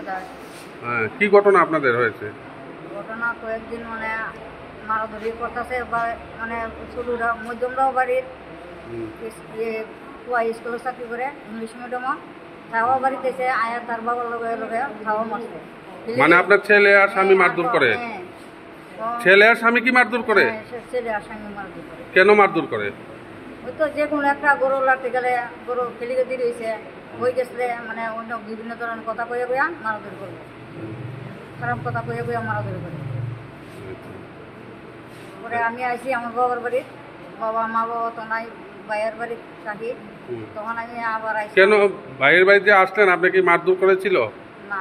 দাস। হ্যাঁ, কি ঘটনা আপনাদের হয়েছে? ঘটনা কয়েকদিন মানে মারাধরি করতেছে, মানে ছোটরা মধ্যমরাও বাড়ির স্কুলের চাকরি করে ইংলিশ মিডিয়ামও খাওয়া বাড়িতে এসে আয়া তার বাবার লগে লগে খাওয়া মারছে। মানে আপনার ছেলে আর স্বামী মারধর করে? ছেলে আর স্বামী কি মারধর করে? ছেলে আর স্বামী মারধর করে। কেন মারধর করে? ওই তো যে কোনো একটা গরু লাড়তে গেলে গরু ফেলিকে দিয়ে রয়েছে, হয়ে গেছে মানে অন্য বিভিন্ন ধরনের কথা কয়ে বইয়া মারাধরি করবে, খারাপ কথা কয়ে বইয়া মারাধরি করে। পরে আমি আইসি আমার বাবার বাড়ি, মা বাবা তো নাই, ভাইয়ের বাড়ি থাকি, তখন আমি আবার আইসি। কেন ভাইয়ের বাড়িতে আসলেন? আপনি কি মারধর করেছিল? না,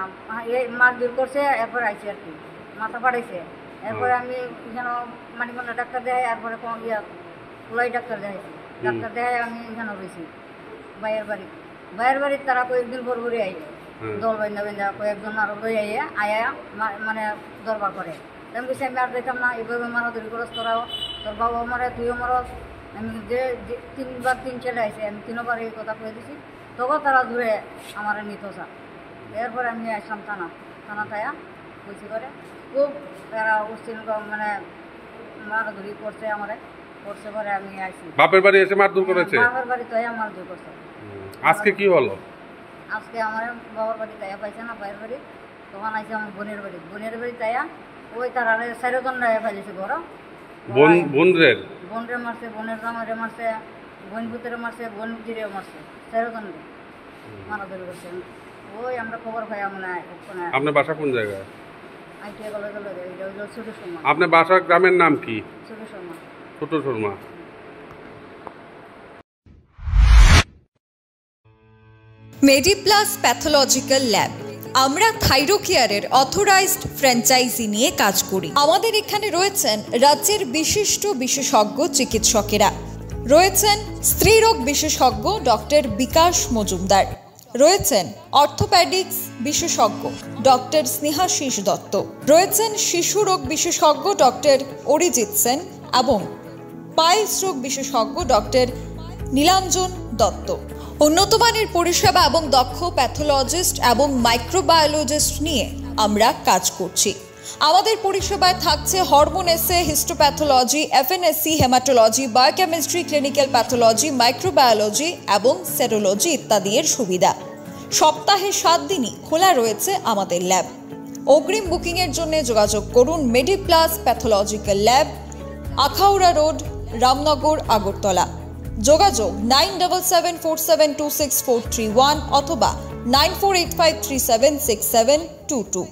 এই মারধর করছে, এরপর আইসি আর কি, মাথা ফাটাইছে। এরপরে আমি যেন মানিকন্যা ডাক্তার দেখাই, এরপরে কুলাই ডাক্তার দেখাইছি। ডাক্তার দেখাই আমি এখানে রয়েছি ভাইয়ের বাড়ির তারা কয়েকদিন পর পরে আই দল বেঁধা কয়েকজন আরো লই আয়া মানে দরবার করে। আমি বলছি আমি আর দেখতাম না, এইভাবে মারাধরি করস তোরাও, তোর বাবা মারে তুইও মারস। আমি যে তিনবার তিন ছেলে আইসে, আমি তিনবার এই কথা কয়ে দিছি, তবু তারা ধরে আমার নিত চা। এরপরে আমি আসলাম থানা থায়া বলছি করে খুব তারা উচ্ছৃঙ্খল মানে মারাধরি করছে আমারে, করছে পরে আমি আইসি। বাপের বাড়ি এসে মারধর করেছে? বাপের বাড়ি তো মারধর করছে। আজকে কি হলো? আজকে আমার বাবার বাড়ি তাইয়া পাইছে না, ভাইয়ের বাড়ি, তখন আইসে আমার বোনের বাড়ি তাইয়া ওই তারা 4 জন ফেলেছে ঘর। বোনরে মারছে, বোনের জামাইরে মারছে, বোন ভূতেরে মারছে, বোন জিরেও মারছে, 4 জন মারাধরি করছে। ওই আমরা খবর পাই। আপনার বাসা কোন জায়গায়? আইটিআই কলেজ ছোট শর্মা। আপনার বাসার গ্রামের নাম কি? ছোট শর্মা। ছোট শর্মা। মেডিপ্লাস প্যাথোলজিক্যাল ল্যাব, আমরা থাইরোকেয়ারের অথরাইজড ফ্র্যাঞ্চাইজি নিয়ে কাজ করি। আমাদের এখানে রয়েছেন রাজ্যের বিশিষ্ট বিশেষজ্ঞ চিকিৎসকেরা, রয়েছেন স্ত্রীরোগ বিশেষজ্ঞ ডক্টর বিকাশ মজুমদার, রয়েছেন অর্থোপ্যাডিক্স বিশেষজ্ঞ ডক্টর স্নেহাশিস দত্ত, রয়েছেন শিশুরোগ বিশেষজ্ঞ ডক্টর অরিজিৎ সেন এবং পাইলস রোগ বিশেষজ্ঞ ডক্টর নীলাঞ্জন দত্ত। উন্নত মানের পরিষেবা এবং দক্ষ প্যাথোলজিস্ট এবং মাইক্রোবায়োলজিস্ট নিয়ে আমরা কাজ করছি। আমাদের পরিষেবায় থাকছে হরমোন এসে, histopathology, FNSC, haematology, biochemistry, clinical pathology, microbiology এবং সেরোলজি ইত্যাদি এর সুবিধা। সপ্তাহে 7 দিনই খোলা রয়েছে আমাদের ল্যাব। অগ্রিম বুকিংয়ের জন্য যোগাযোগ করুন Mediplus pathological lab, Akhaura road, Ramnagar, Agartala. যোগাযোগ 9774726431 অথবা 9485376722।